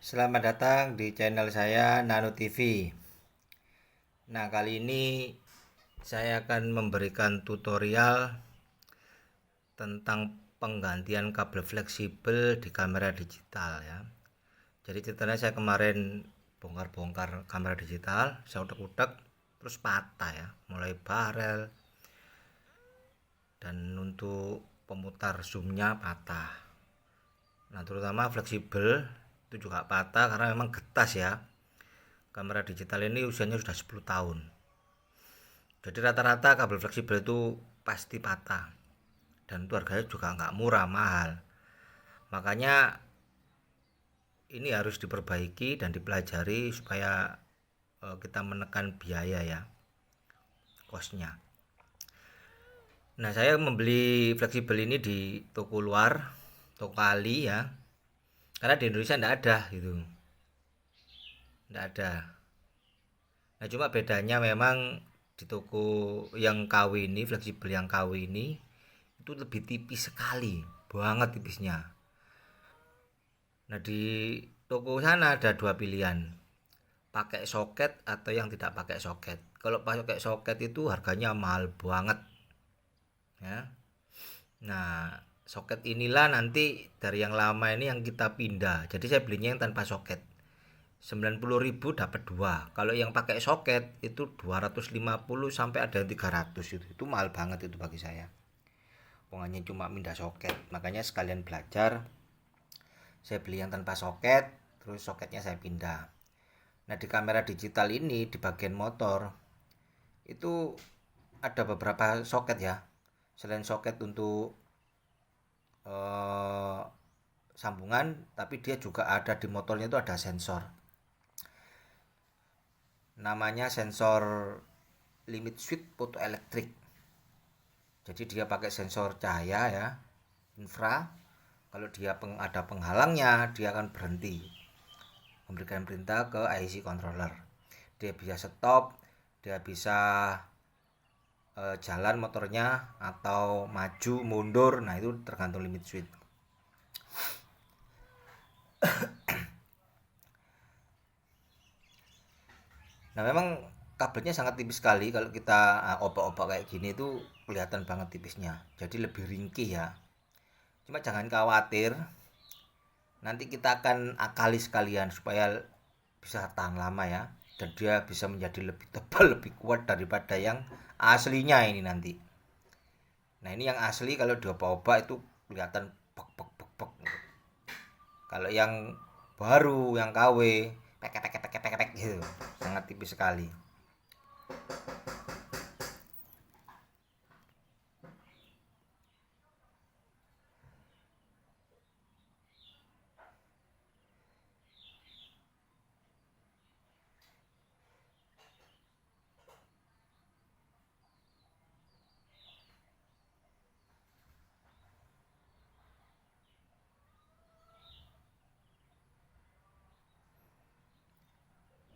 Selamat datang di channel saya Nano TV. Nah, kali ini saya akan memberikan tutorial tentang penggantian kabel fleksibel di kamera digital ya. Jadi ceritanya saya kemarin bongkar-bongkar kamera digital, saya utek-utek terus patah ya, mulai barel dan untuk pemutar zoomnya patah. Nah, terutama fleksibel itu juga patah karena memang getas ya. Kamera digital ini usianya sudah 10 tahun. Jadi rata-rata kabel fleksibel itu pasti patah. Dan itu harganya juga nggak murah, mahal. Makanya ini harus diperbaiki dan dipelajari supaya kita menekan biaya ya, kosnya. Nah, saya membeli fleksibel ini di toko luar, toko kali ya. Karena di Indonesia nggak ada gitu. Nggak ada. Nah, cuma bedanya memang di toko yang KW ini, fleksibel yang KW ini itu lebih tipis sekali, banget tipisnya. Nah, di toko sana ada dua pilihan, pakai soket atau yang tidak pakai soket. Kalau pakai soket itu harganya mahal banget ya. Nah, soket inilah nanti dari yang lama ini yang kita pindah. Jadi saya belinya yang tanpa soket. 90.000 dapat dua. Kalau yang pakai soket itu 250 sampai ada yang 300 itu. Itu mahal banget itu bagi saya. Pokoknya cuma pindah soket. Makanya sekalian belajar saya beli yang tanpa soket, terus soketnya saya pindah. Nah, di kamera digital ini di bagian motor itu ada beberapa soket ya. Selain soket untuk eh, sambungan, tapi dia juga ada di motornya itu ada sensor. Namanya sensor limit switch photoelektrik. Jadi dia pakai sensor cahaya ya, infra. Kalau dia ada penghalangnya, dia akan berhenti, memberikan perintah ke IC controller. Dia bisa stop, dia bisa jalan motornya atau maju mundur. Nah, itu tergantung limit switch. Nah, memang kabelnya sangat tipis sekali. Kalau kita obak-obak kayak gini itu kelihatan banget tipisnya. Jadi lebih ringkih ya. Cuma jangan khawatir, nanti kita akan akali sekalian supaya bisa tahan lama ya. Dan dia bisa menjadi lebih tebal, lebih kuat daripada yang aslinya ini nanti. Nah, ini yang asli kalau diobak-obak itu kelihatan pek pek pek pek. Kalau yang baru, yang KW, pek pek pek pek pek gitu. Sangat tipis sekali.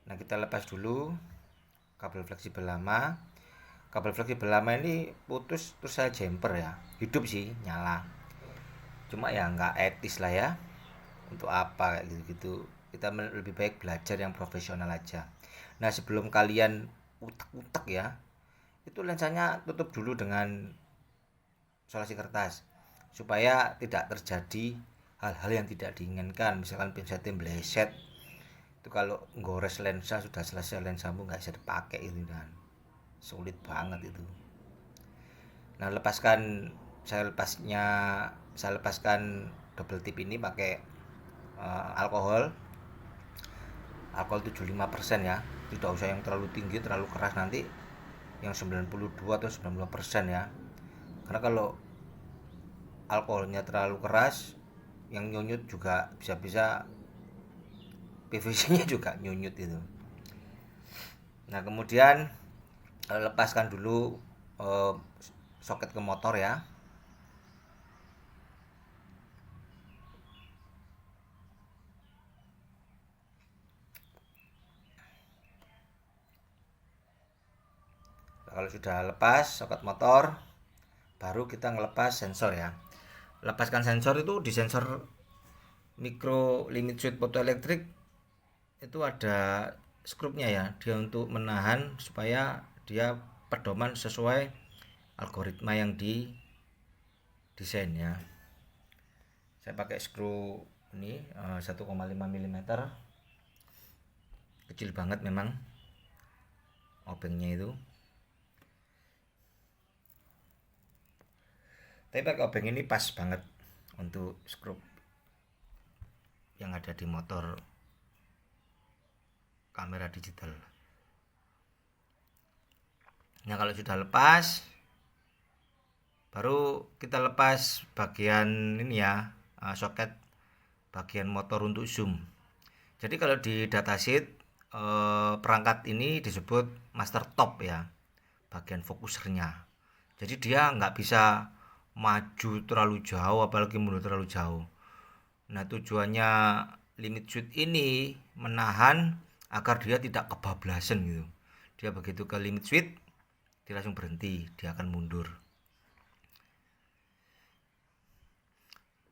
Nah, kita lepas dulu kabel fleksibel lama. Kabel fleksibel lama ini putus terus saya jumper ya. Hidup sih, nyala. Cuma ya nggak etis lah ya. Untuk apa kayak gitu-gitu. Kita lebih baik belajar yang profesional aja. Nah, sebelum kalian utek-utek ya, itu lensanya tutup dulu dengan solasi kertas supaya tidak terjadi hal-hal yang tidak diinginkan, misalkan pinsetnya meleset. Itu kalau gores lensa sudah selesai, lensamu nggak bisa dipakai itu kan, sulit banget itu. Nah, saya lepaskan double tip ini pakai alkohol 75% ya, tidak usah yang terlalu tinggi terlalu keras, nanti yang 92 atau 90% ya. Karena kalau alkoholnya terlalu keras, yang nyunyut juga bisa-bisa PVC-nya juga nyunyut itu. Nah, kemudian lepaskan dulu eh, soket ke motor ya. Nah, kalau sudah lepas soket motor, baru kita ngelepas sensor ya. Lepaskan sensor itu di sensor micro limit switch photoelektrik itu ada skrupnya ya, dia untuk menahan supaya dia pedoman sesuai algoritma yang di desain ya. Saya pakai skru ini 1,5 mm, kecil banget memang obengnya itu, tapi pakai obeng ini pas banget untuk skrup yang ada di motor kamera digital. Nah kalau sudah lepas, baru kita lepas bagian ini ya, soket bagian motor untuk zoom. Jadi kalau di datasheet perangkat ini disebut master top ya, bagian fokusernya. Jadi dia nggak bisa maju terlalu jauh apalagi mundur terlalu jauh. Nah tujuannya limit switch ini menahan agar dia tidak kebablasan gitu. Dia begitu ke limit switch dia langsung berhenti, dia akan mundur.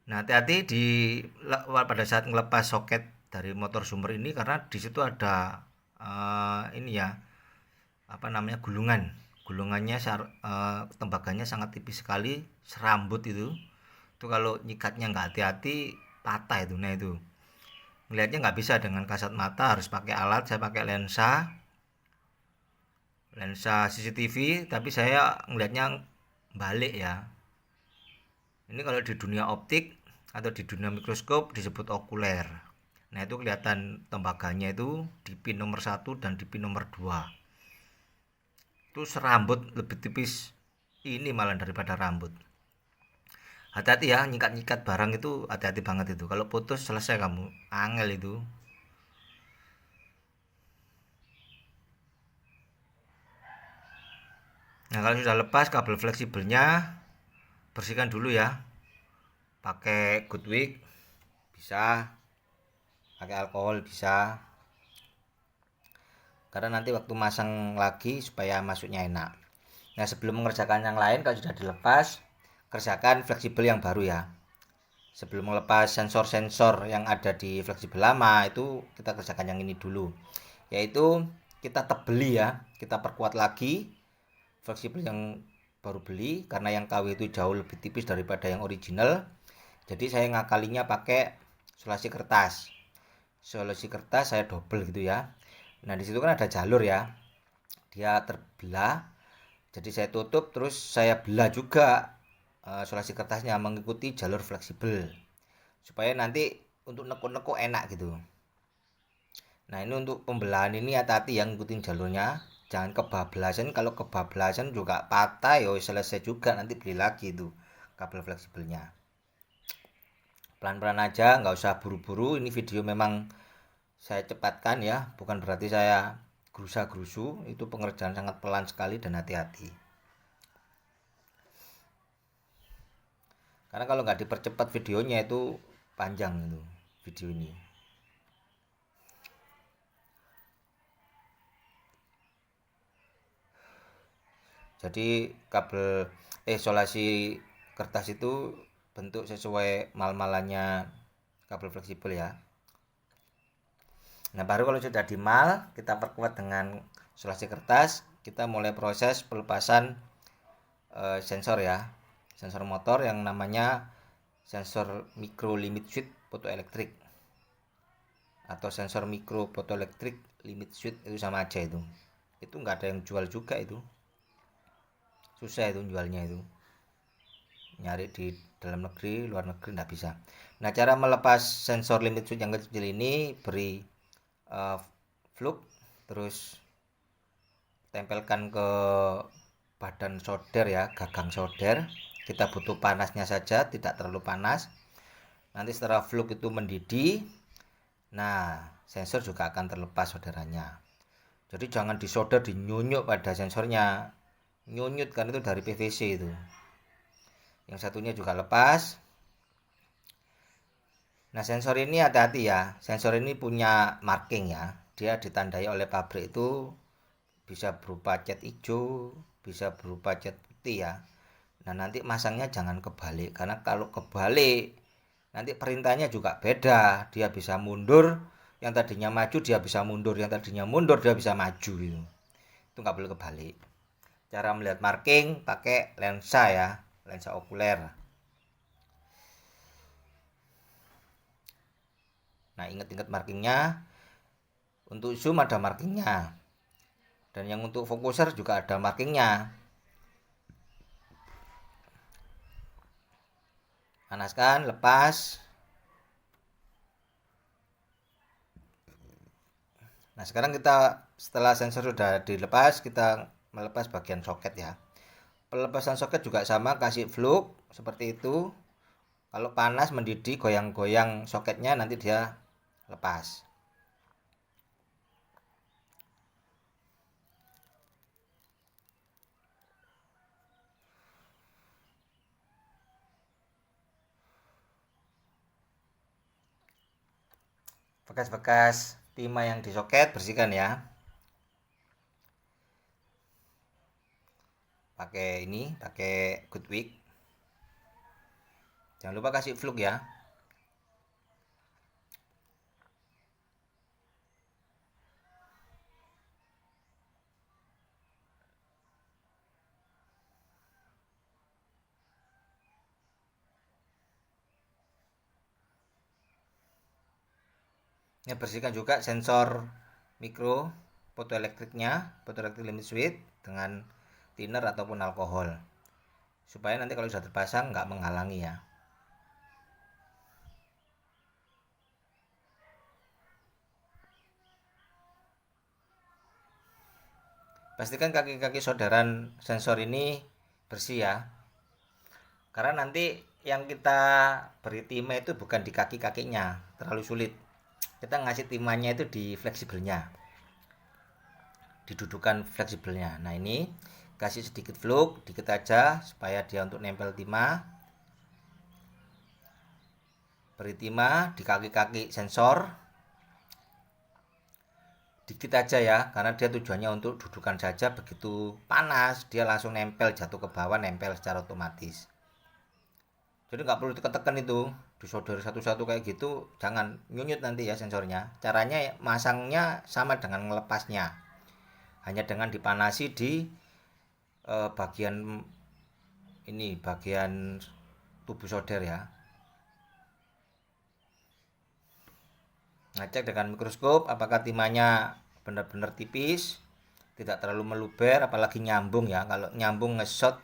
Nah hati-hati pada saat ngelepas soket dari motor zoomer ini, karena di situ ada ini ya, apa namanya, gulungannya tembaganya sangat tipis sekali, serambut itu kalau nyikatnya nggak hati-hati patah itu. Nah itu ngelihatnya nggak bisa dengan kasat mata, harus pakai alat. Saya pakai lensa CCTV, tapi saya ngelihatnya balik ya. Ini kalau di dunia optik atau di dunia mikroskop disebut okuler. Nah itu kelihatan tembaganya itu di pin nomor 1 dan di pin nomor 2 itu serambut, lebih tipis ini malah daripada rambut. Hati-hati ya, nyikat-nyikat barang itu hati-hati banget itu. Kalau putus selesai kamu, angel itu. Nah kalau sudah lepas kabel fleksibelnya, bersihkan dulu ya. Pakai Goodwick bisa, pakai alkohol bisa, karena nanti waktu masang lagi supaya masuknya enak. Nah sebelum mengerjakan yang lain, kalau sudah dilepas, kerjakan fleksibel yang baru ya. Sebelum melepas sensor-sensor yang ada di fleksibel lama, itu kita kerjakan yang ini dulu, yaitu kita tebeli ya, kita perkuat lagi fleksibel yang baru beli, karena yang KW itu jauh lebih tipis daripada yang original. Jadi saya ngakalinya pakai solasi kertas saya double gitu ya. Nah disitu kan ada jalur ya, dia terbelah, jadi saya tutup terus saya belah juga solasi kertasnya mengikuti jalur fleksibel supaya nanti untuk neko-neko enak gitu. Nah ini untuk pembelahan ini hati-hati yang ngikutin jalurnya, jangan kebablasan. Kalau kebablasan juga patah ya selesai juga, nanti beli lagi itu kabel fleksibelnya. Pelan-pelan aja, nggak usah buru-buru. Ini video memang saya cepatkan ya, bukan berarti saya gerusa-gerusu. Itu pengerjaan sangat pelan sekali dan hati-hati, karena kalau nggak dipercepat videonya itu panjang itu video ini. Jadi kabel solasi kertas itu bentuk sesuai mal-malannya kabel fleksibel ya. Nah baru kalau sudah dimal, kita perkuat dengan solasi kertas, kita mulai proses pelepasan sensor ya, sensor motor yang namanya sensor micro limit switch photoelektrik atau sensor micro photoelektrik limit switch, itu sama aja itu nggak ada yang jual juga, itu susah itu jualnya, itu nyari di dalam negeri, luar negeri nggak bisa. Nah cara melepas sensor limit switch yang kecil ini, beri fluk, terus tempelkan ke badan solder ya, gagang solder. Kita butuh panasnya saja, tidak terlalu panas. Nanti setelah fluk itu mendidih, nah sensor juga akan terlepas solderannya. Jadi jangan disolder, dinyunyuk pada sensornya, nyunyut kan itu dari PVC itu. Yang satunya juga lepas. Nah sensor ini hati-hati ya, sensor ini punya marking ya, dia ditandai oleh pabrik itu bisa berupa cat hijau, bisa berupa cat putih ya. Nah nanti masangnya jangan kebalik, karena kalau kebalik nanti perintahnya juga beda, dia bisa mundur, yang tadinya maju dia bisa mundur, yang tadinya mundur dia bisa maju gitu. Itu nggak boleh kebalik. Cara melihat marking pakai lensa ya, lensa okuler. Nah, ingat-ingat markingnya. Untuk zoom ada markingnya, dan yang untuk fokuser juga ada markingnya. Panaskan, lepas. Nah, sekarang kita setelah sensor sudah dilepas, kita melepas bagian soket ya. Pelepasan soket juga sama, kasih fluk seperti itu. Kalau panas mendidih, goyang-goyang soketnya, nanti dia lepas. Bekas-bekas timah yang di soket bersihkan ya. Pakai good wick. Jangan lupa kasih fluk ya. Ya, bersihkan juga sensor mikro fotoelektrik limit switch dengan thinner ataupun alkohol, supaya nanti kalau sudah terpasang nggak menghalangi ya. Pastikan kaki-kaki solderan sensor ini bersih ya, karena nanti yang kita beri timah itu bukan di kaki-kakinya, terlalu sulit. Kita ngasih timahnya itu di fleksibelnya, didudukan fleksibelnya. Nah, ini kasih sedikit fluk, dikit aja supaya dia untuk nempel timah. Beri timah di kaki-kaki sensor, dikit aja ya, karena dia tujuannya untuk dudukan saja. Begitu panas dia langsung nempel, jatuh ke bawah, nempel secara otomatis. Jadi nggak perlu ditekan itu, disodor satu-satu kayak gitu, jangan, nyunyut nanti ya sensornya. Caranya masangnya sama dengan melepasnya, hanya dengan dipanasi di bagian ini, bagian tubuh solder ya. Ngecek dengan mikroskop apakah timahnya benar-benar tipis, tidak terlalu meluber, apalagi nyambung ya. Kalau nyambung nge-shot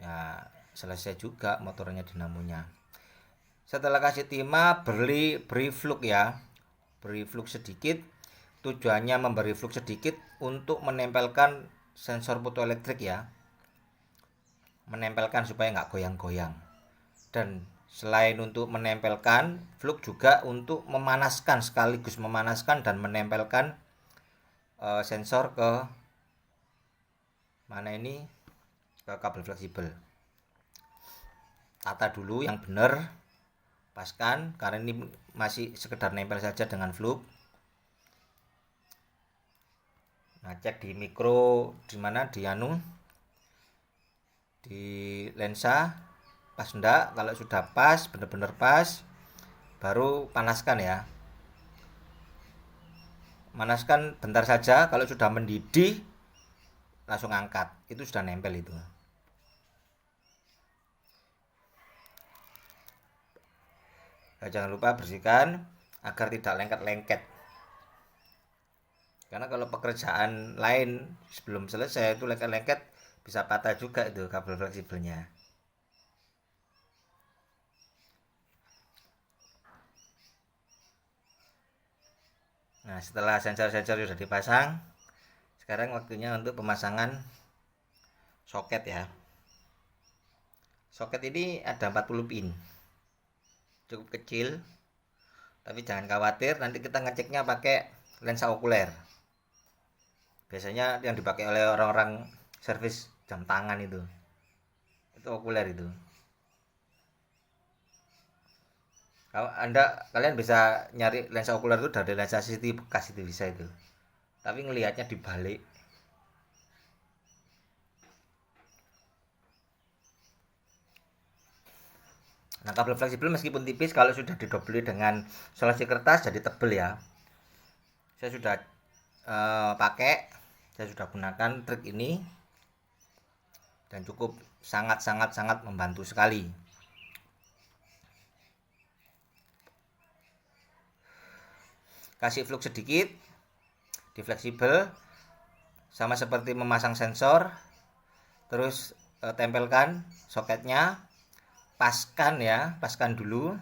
ya selesai juga motornya, dinamonya. Setelah kasih timah, beri fluk ya, beri fluk sedikit. Tujuannya memberi fluk sedikit untuk menempelkan sensor fotoelektrik ya, menempelkan supaya nggak goyang-goyang. Dan selain untuk menempelkan, fluk juga untuk memanaskan, sekaligus memanaskan dan menempelkan sensor ke mana ini, ke kabel fleksibel. Tata dulu yang benar, paskan, karena ini masih sekedar nempel saja dengan fluk. Nah, cek di mikro, di mana, di lensa, pas enggak. Kalau sudah pas, benar-benar pas, baru panaskan ya. Manaskan bentar saja, kalau sudah mendidih langsung angkat, itu sudah nempel itu. Nah, jangan lupa bersihkan agar tidak lengket-lengket, karena kalau pekerjaan lain sebelum selesai itu lengket-lengket, bisa patah juga itu kabel fleksibelnya. Nah, setelah sensor-sensor sudah dipasang, sekarang waktunya untuk pemasangan soket ya. Soket ini ada 40 pin, cukup kecil, tapi jangan khawatir, nanti kita ngeceknya pakai lensa okuler. Biasanya yang dipakai oleh orang-orang servis jam tangan itu okuler itu. Kalian bisa nyari lensa okuler itu dari lensa CCTV bekas, itu bisa itu, tapi ngelihatnya dibalik. Nah, kabel fleksibel meskipun tipis, kalau sudah didobeli dengan solasi kertas jadi tebel ya. Saya sudah pakai, saya sudah gunakan trik ini dan cukup sangat membantu sekali. Kasih flux sedikit di fleksibel, sama seperti memasang sensor. Terus tempelkan soketnya, paskan dulu.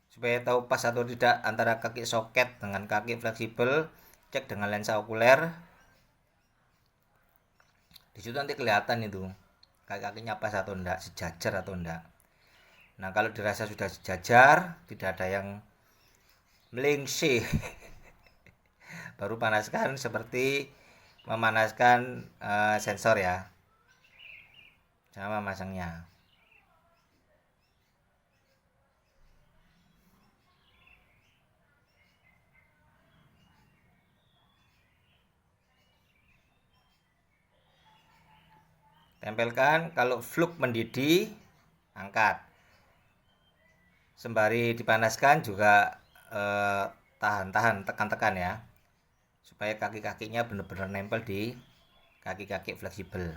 Supaya tahu pas atau tidak antara kaki soket dengan kaki fleksibel, cek dengan lensa okuler. Di situ nanti kelihatan itu kaki-kakinya pas atau enggak, sejajar atau enggak. Nah, kalau dirasa sudah sejajar, tidak ada yang melingsih, baru panaskan seperti memanaskan sensor ya, sama masangnya. Tempelkan, kalau fluk mendidih, angkat. Sembari dipanaskan juga tahan-tahan, tekan-tekan ya, supaya kaki-kakinya benar-benar nempel di kaki-kaki fleksibel.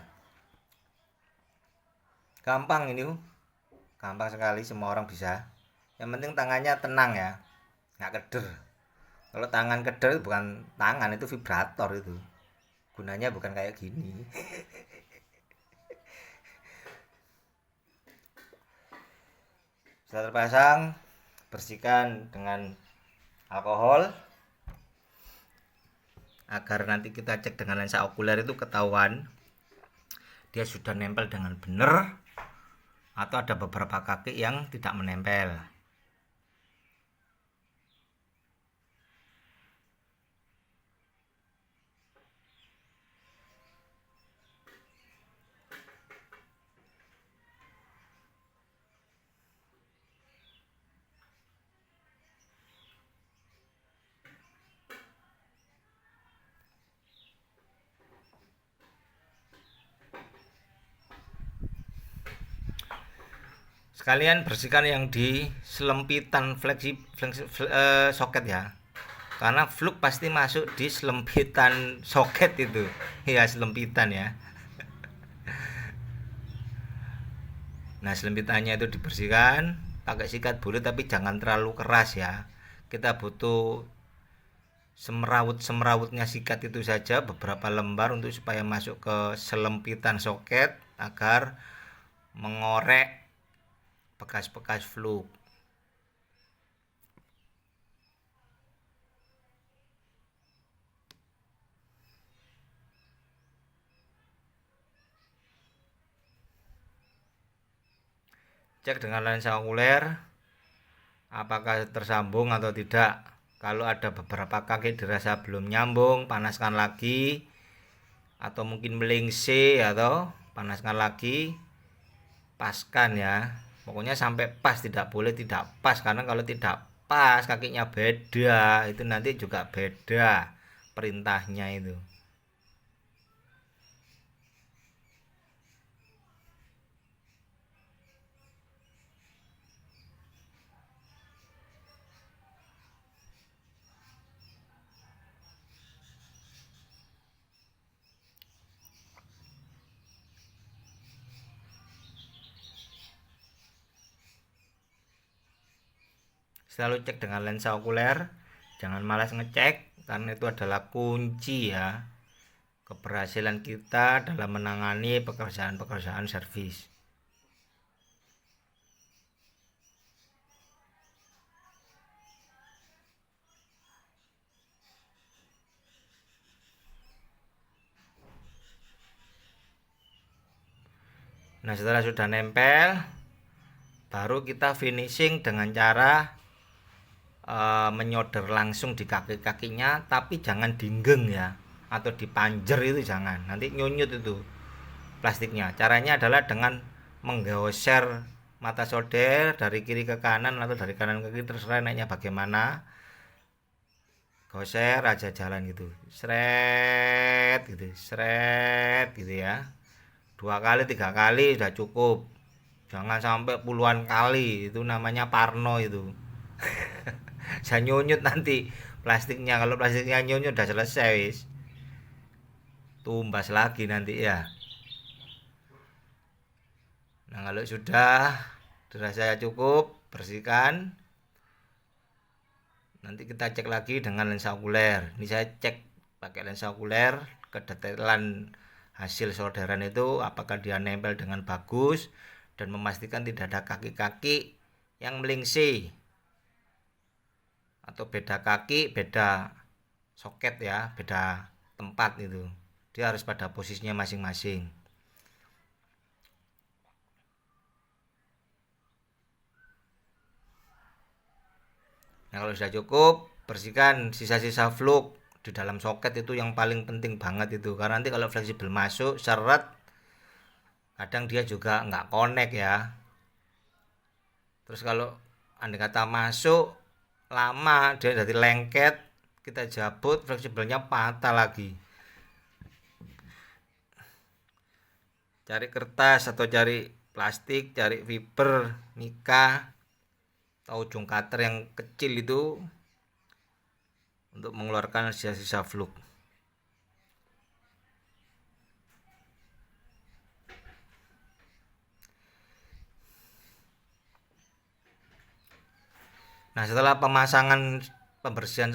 Gampang ini, gampang sekali, semua orang bisa. Yang penting tangannya tenang ya, nggak keder. Kalau tangan keder bukan tangan, itu vibrator itu. Gunanya bukan kayak gini. Setelah terpasang, bersihkan dengan alkohol agar nanti kita cek dengan lensa okuler itu ketahuan dia sudah nempel dengan benar atau ada beberapa kaki yang tidak menempel. Sekalian bersihkan yang di selempitan soket ya, karena fluk pasti masuk di selempitan soket itu ya, selempitan ya. Nah, selempitannya itu dibersihkan pakai sikat bulut, tapi jangan terlalu keras ya. Kita butuh semerawutnya sikat itu saja, beberapa lembar, untuk supaya masuk ke selempitan soket agar mengorek bekas-bekas fluk. Cek dengan lensa okuler apakah tersambung atau tidak. Kalau ada beberapa kaki dirasa belum nyambung, panaskan lagi, atau mungkin melingsih, atau panaskan lagi, paskan ya. Pokoknya sampai pas, tidak boleh tidak pas, karena kalau tidak pas kakinya beda, itu nanti juga beda perintahnya itu. Selalu cek dengan lensa okuler, jangan malas ngecek, karena itu adalah kunci ya keberhasilan kita dalam menangani pekerjaan-pekerjaan servis. Nah, setelah sudah nempel, baru kita finishing dengan cara menyodor langsung di kaki-kakinya, tapi jangan dinggeng ya, atau dipanjer, itu jangan, nanti nyunyut itu plastiknya. Caranya adalah dengan menggeser mata solder dari kiri ke kanan atau dari kanan ke kiri, terserah naiknya bagaimana. goser aja jalan gitu, seret gitu, seret gitu ya, 2 kali 3 kali udah cukup, jangan sampai puluhan kali, itu namanya parno itu. Saya nyunyut nanti plastiknya, kalau plastiknya nyunyut udah selesai wis, tumbas lagi nanti ya. Nah kalau sudah dirasa cukup, bersihkan. Nanti kita cek lagi dengan lensa okuler. Ini saya cek pakai lensa okuler, kedetailan hasil solderan itu apakah dia nempel dengan bagus dan memastikan tidak ada kaki-kaki yang melingsing atau beda kaki, beda soket ya, beda tempat itu. Dia harus pada posisinya masing-masing. Nah kalau sudah cukup, bersihkan sisa-sisa fluk di dalam soket, itu yang paling penting banget itu, karena nanti kalau fleksibel masuk seret, kadang dia juga nggak connect ya. Terus kalau andai kata masuk lama dia jadi lengket, kita jabut, fleksibelnya patah lagi. Cari kertas atau cari plastik, cari fiber mika atau ujung cutter yang kecil itu untuk mengeluarkan sisa-sisa fluk. Nah setelah pembersihan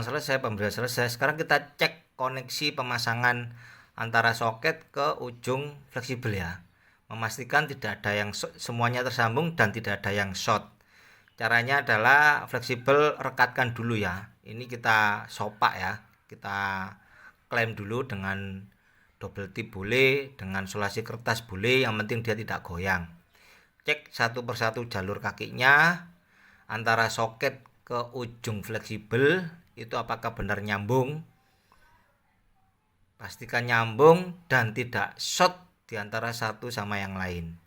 selesai, pemberian selesai, sekarang kita cek koneksi pemasangan antara soket ke ujung fleksibel ya, memastikan tidak ada yang semuanya tersambung dan tidak ada yang short. Caranya adalah fleksibel rekatkan dulu ya, ini kita sopak ya, kita klaim dulu dengan double tip boleh, dengan solasi kertas boleh, yang penting dia tidak goyang. Cek satu persatu jalur kakinya antara soket ke ujung fleksibel itu apakah benar nyambung. Pastikan nyambung dan tidak short di antara satu sama yang lain.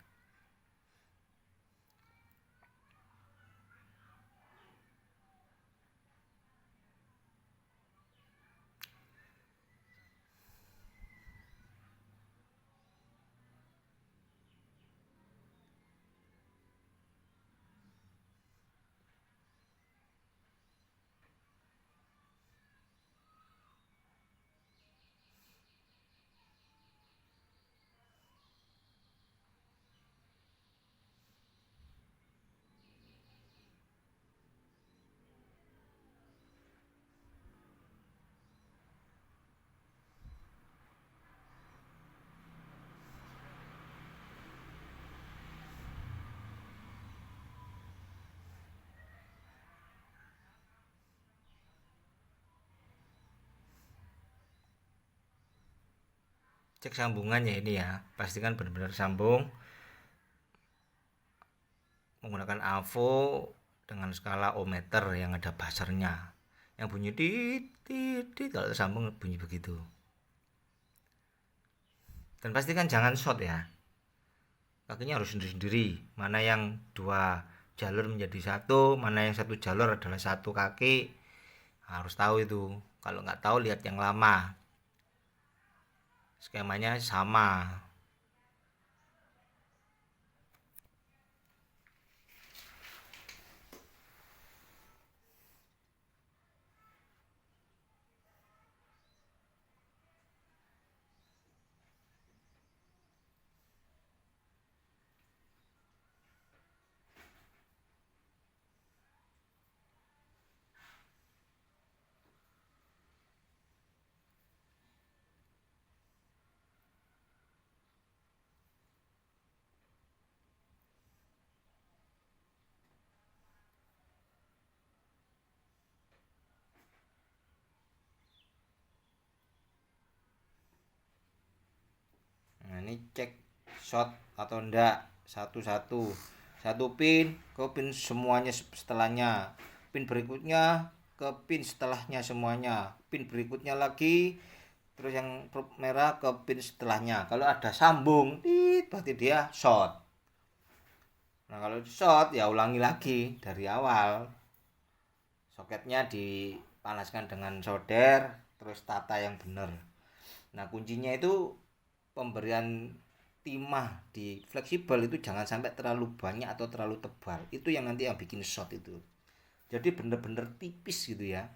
Cek sambungannya ini ya, pastikan benar-benar sambung menggunakan AVO dengan skala ohmmeter yang ada buzzernya, yang bunyi tit, kalau tersambung bunyi begitu. Dan pastikan jangan short ya, kakinya harus sendiri-sendiri, mana yang 2 jalur menjadi satu, mana yang 1 jalur adalah 1 kaki, harus tahu itu. Kalau nggak tahu lihat yang lama, skemanya sama. Nah ini cek short atau enggak, satu-satu, satu pin ke pin semuanya setelahnya, pin berikutnya ke pin setelahnya semuanya, pin berikutnya lagi, terus yang merah ke pin setelahnya. Kalau ada sambung berarti dia short. Nah kalau short ya ulangi lagi dari awal, soketnya panaskan dengan solder, terus tata yang benar. Nah kuncinya itu pemberian timah di fleksibel itu jangan sampai terlalu banyak atau terlalu tebal. Itu yang nanti yang bikin short itu. Jadi bener-bener tipis gitu ya.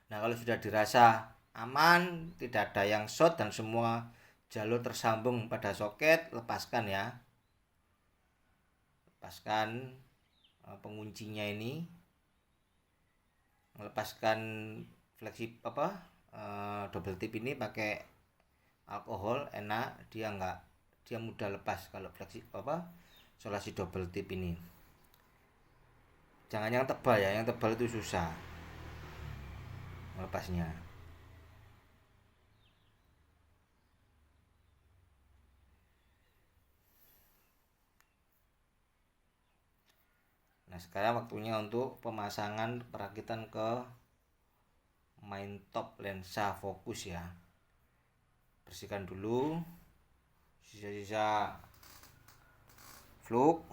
Nah kalau sudah dirasa aman, tidak ada yang short dan semua jalur tersambung pada soket, lepaskan ya. Lepaskan penguncinya ini. Melepaskan double tip ini pakai alkohol enak, dia mudah lepas kalau solasi double tip ini. Jangan yang tebal ya, yang tebal itu susah melepasnya. Nah sekarang waktunya untuk pemasangan perakitan ke main top lensa fokus ya. Bersihkan dulu sisa-sisa fluk.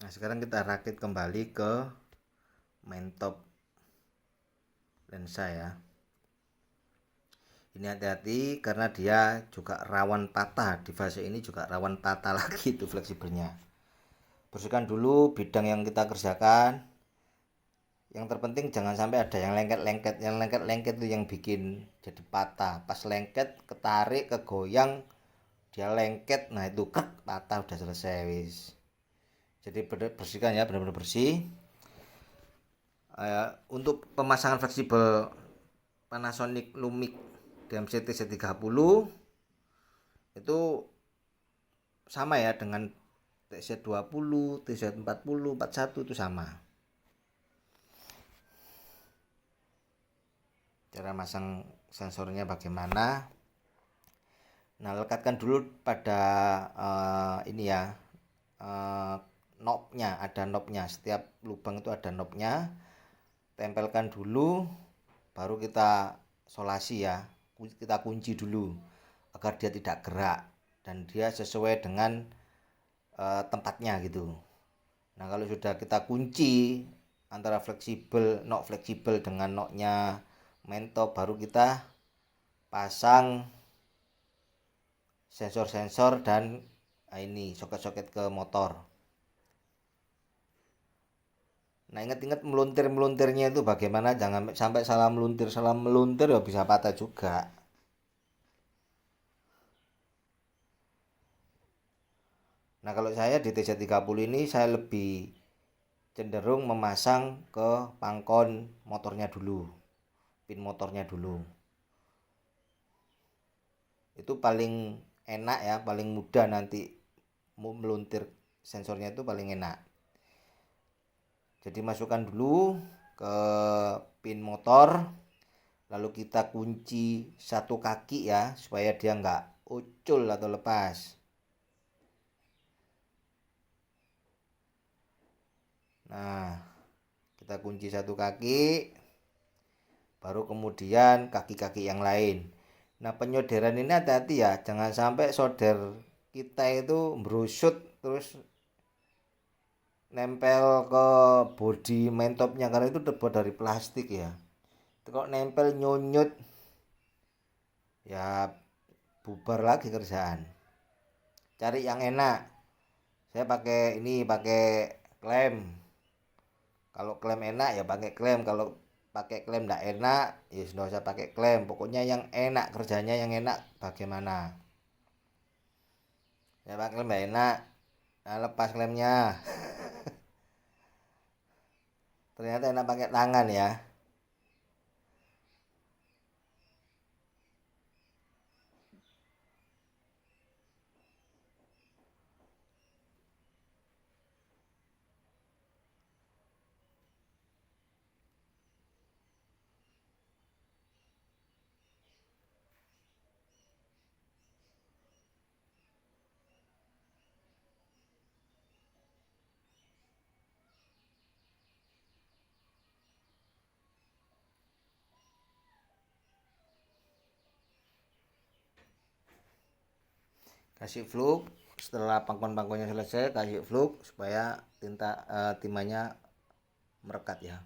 Nah sekarang kita rakit kembali ke main top lensa ya. Ini hati-hati karena dia juga rawan patah, di fase ini juga rawan patah lagi itu fleksibelnya. Bersihkan dulu bidang yang kita kerjakan. Yang terpenting jangan sampai ada yang lengket-lengket. Yang lengket-lengket itu yang bikin jadi patah. Pas lengket, ketarik, kegoyang, dia lengket, nah itu patah, udah selesai wis. Jadi bersihkan ya, benar-benar bersih. Untuk pemasangan fleksibel Panasonic Lumix DMC TC30 itu sama ya dengan TC20, TC40, 41 itu sama. Cara masang sensornya bagaimana? Nah, lekatkan dulu pada ini ya, knobnya, ada knobnya. Setiap lubang itu ada knobnya. Tempelkan dulu, baru kita solasi ya. Kita kunci dulu agar dia tidak gerak dan dia sesuai dengan tempatnya gitu. Nah, kalau sudah kita kunci antara knob fleksibel dengan knobnya main top, baru kita pasang sensor-sensor dan ini soket-soket ke motor. Nah ingat-ingat meluntir-meluntirnya itu bagaimana, jangan sampai salah meluntir ya bisa patah juga. Nah kalau saya di TC30 ini saya lebih cenderung memasang ke pangkon motornya dulu, pin motornya dulu. Itu paling enak ya, paling mudah nanti meluntir sensornya itu paling enak. Jadi masukkan dulu ke pin motor, lalu kita kunci satu kaki ya supaya dia nggak ucul atau lepas. Nah kita kunci satu kaki, baru kemudian kaki-kaki yang lain. Nah penyoderan ini hati-hati ya, jangan sampai solder kita itu merusut terus nempel ke bodi main topnya, karena itu terbuat dari plastik ya. Kalau nempel nyunyut ya bubar lagi kerjaan. Cari yang enak. Saya pakai klem. Kalau klem enak ya pakai klem, kalau pakai klem enggak enak ya sudah usah pakai klem. Pokoknya yang enak, kerjanya yang enak bagaimana. Ya pakai klem enggak enak. Nah, lepas klemnya. Ternyata enak pakai tangan ya. kasih fluk. Setelah pangkon-pangkonnya selesai, kasih fluk supaya timahnya merekat ya.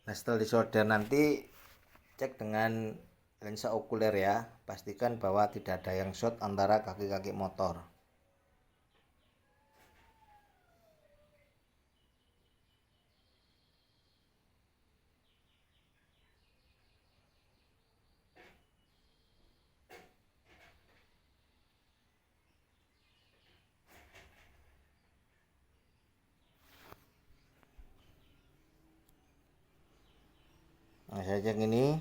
Nah, setelah disolder nanti cek dengan lensa okuler ya, pastikan bahwa tidak ada yang short antara kaki-kaki motor. Nah, saya cek ini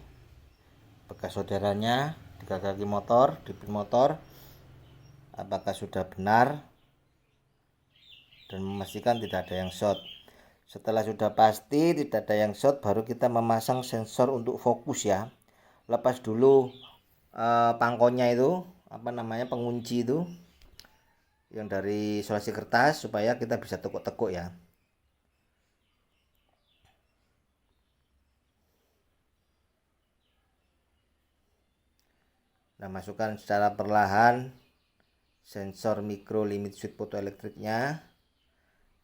bekas solderannya di kaki motor, di pin motor, apakah sudah benar, dan memastikan tidak ada yang short. Setelah sudah pasti tidak ada yang short, baru kita memasang sensor untuk fokus ya. Lepas dulu pangkonya itu, pengunci itu yang dari isolasi kertas, supaya kita bisa tekuk-tekuk ya. Nah, masukkan secara perlahan sensor micro limit switch photoelektriknya.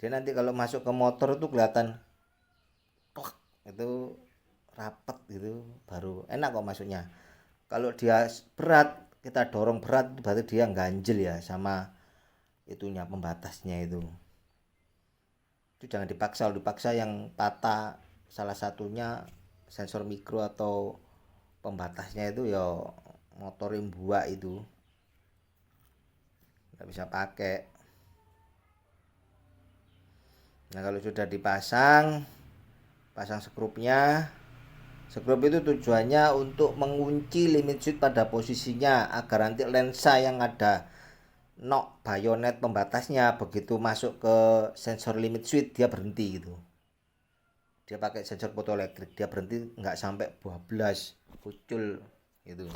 Dia nanti kalau masuk ke motor itu kelihatan itu rapet gitu, baru enak kok masuknya. Kalau dia berat, kita dorong berat, berarti dia ganjel ya sama itunya, pembatasnya itu jangan dipaksa. Kalau dipaksa yang patah salah satunya sensor mikro atau pembatasnya itu ya motor buah itu nggak bisa pakai. Nah, kalau sudah dipasang, pasang skrupnya. Skrup itu tujuannya untuk mengunci limit switch pada posisinya, agar nanti lensa yang ada nok bayonet pembatasnya begitu masuk ke sensor limit switch dia berhenti gitu. Dia pakai sensor fotoelektrik, dia berhenti, nggak sampai bablas kucul gitu.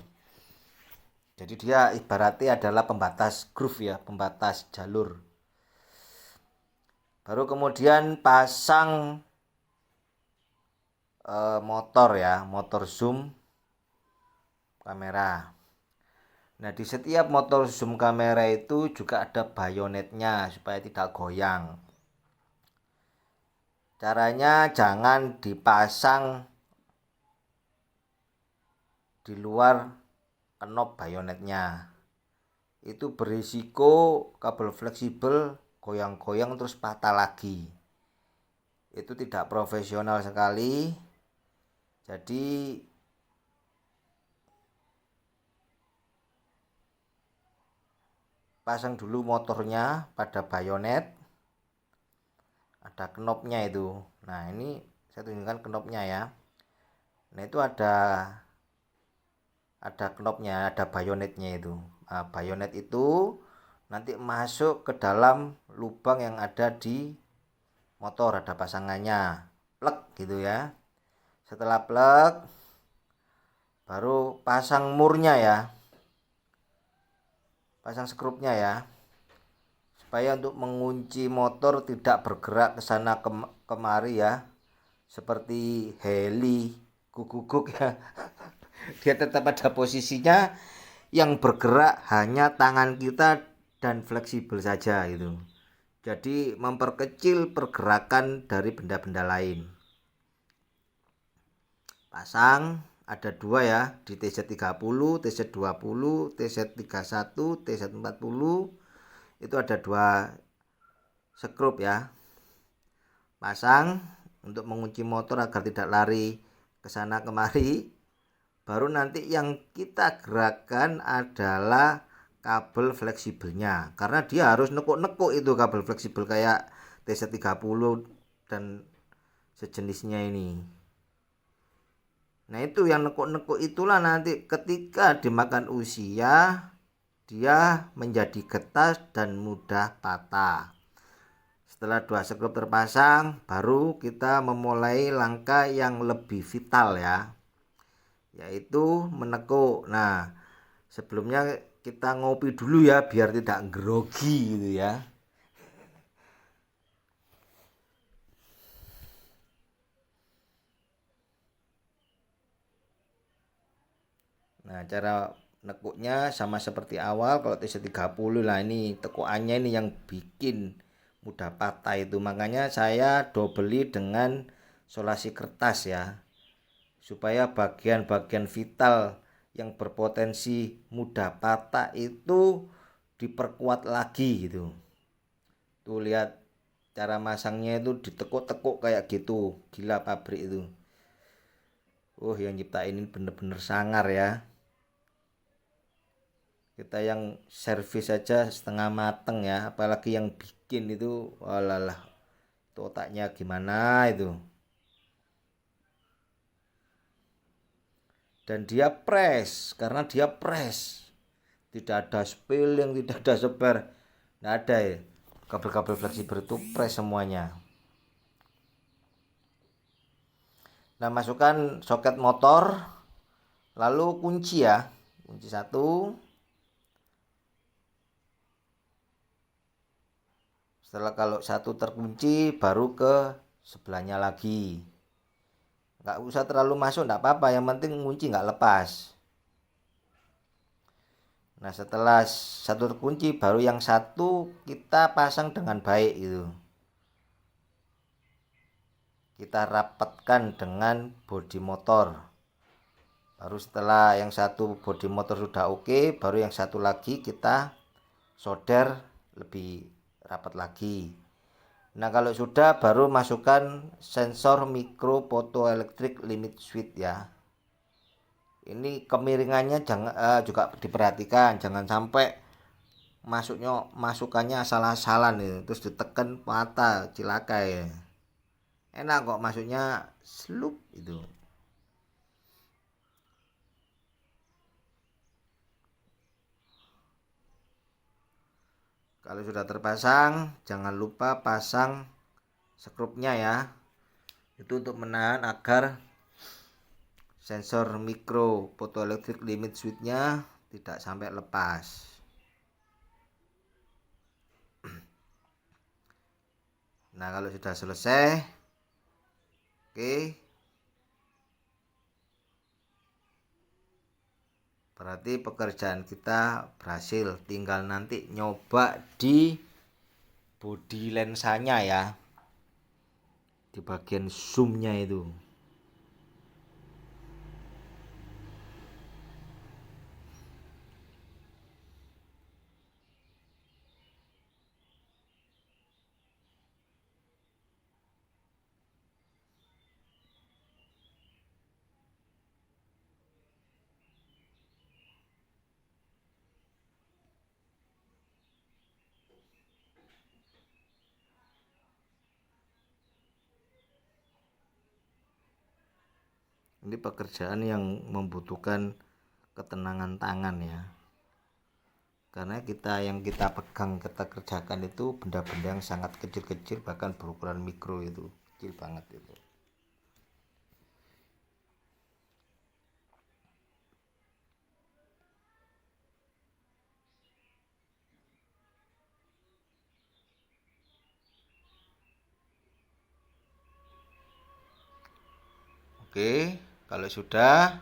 Jadi dia ibaratnya adalah pembatas groove ya, pembatas jalur. Baru kemudian pasang motor ya, motor zoom kamera. Nah, di setiap motor zoom kamera itu juga ada bayonetnya supaya tidak goyang. Caranya jangan dipasang di luar knob bayonetnya. Itu berisiko kabel fleksibel goyang-goyang terus patah lagi. Itu tidak profesional sekali. Jadi pasang dulu motornya pada bayonet, ada knobnya itu. Nah, ini saya tunjukkan knobnya ya. Nah, itu ada knobnya, ada bayonetnya itu. Nah, bayonet itu nanti masuk ke dalam lubang yang ada di motor, ada pasangannya, plug gitu ya. Setelah plug, baru pasang murnya ya, pasang skrupnya ya, supaya untuk mengunci motor tidak bergerak ke sana kemari ya, seperti heli guguk ya. Dia tetap pada posisinya, yang bergerak hanya tangan kita dan fleksibel saja gitu. Jadi memperkecil pergerakan dari benda-benda lain. Pasang ada dua ya, di TZ30, TZ20, TZ31, TZ40. Itu ada dua skrup ya. Pasang untuk mengunci motor agar tidak lari ke sana kemari. Baru nanti yang kita gerakkan adalah kabel fleksibelnya, karena dia harus nekuk-nekuk itu kabel fleksibel kayak TZ30 dan sejenisnya ini. Nah, itu yang nekuk-nekuk itulah nanti ketika dimakan usia dia menjadi getas dan mudah patah. Setelah dua skrup terpasang, baru kita memulai langkah yang lebih vital ya. yaitu menekuk. Nah, sebelumnya kita ngopi dulu ya biar tidak grogi gitu ya. Nah, cara nekuknya sama seperti awal. Kalau TC30 lah, ini tekukannya ini yang bikin mudah patah itu. Makanya saya dobeli dengan solasi kertas ya, supaya bagian-bagian vital yang berpotensi mudah patah itu diperkuat lagi gitu. Tuh lihat cara masangnya itu ditekuk-tekuk kayak gitu. Gila pabrik itu. Yang nyiptain ini bener-bener sangar ya. Kita yang servis aja setengah mateng ya, apalagi yang bikin itu walalah, itu otaknya gimana itu. Dan dia press, karena dia press, tidak ada spilling, tidak ada sebar, nggak ada ya. Kabel-kabel fleksibel itu press semuanya. Nah, masukkan soket motor, lalu kunci ya, kunci satu. Setelah kalau satu terkunci, baru ke sebelahnya lagi. Nggak usah terlalu masuk, nggak apa-apa, yang penting kunci nggak lepas. Nah, setelah satu terkunci, baru yang satu kita pasang dengan baik gitu. Kita rapatkan dengan bodi motor. Baru setelah yang satu bodi motor sudah oke, baru yang satu lagi kita solder lebih rapat lagi. Nah, kalau sudah, baru masukkan sensor mikro photoelectric limit switch ya. Ini kemiringannya jangan juga diperhatikan, jangan sampai masukannya asal-asalan itu, terus ditekan patah, cilaka ya. Enak kok masuknya slup itu. Kalau sudah terpasang, jangan lupa pasang skrupnya ya. Itu untuk menahan agar sensor mikro photoelectric limit switch-nya tidak sampai lepas. Nah, kalau sudah selesai, oke, berarti pekerjaan kita berhasil. Tinggal nanti nyoba di bodi lensanya ya, di bagian zoomnya itu. Ini pekerjaan yang membutuhkan ketenangan tangan ya, karena yang kita pegang, kita kerjakan itu benda-benda yang sangat kecil-kecil, bahkan berukuran mikro, itu kecil banget itu. Oke, kalau sudah,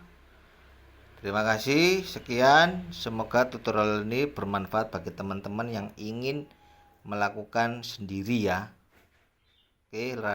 terima kasih, sekian. Semoga tutorial ini bermanfaat bagi teman-teman yang ingin melakukan sendiri ya. Oke.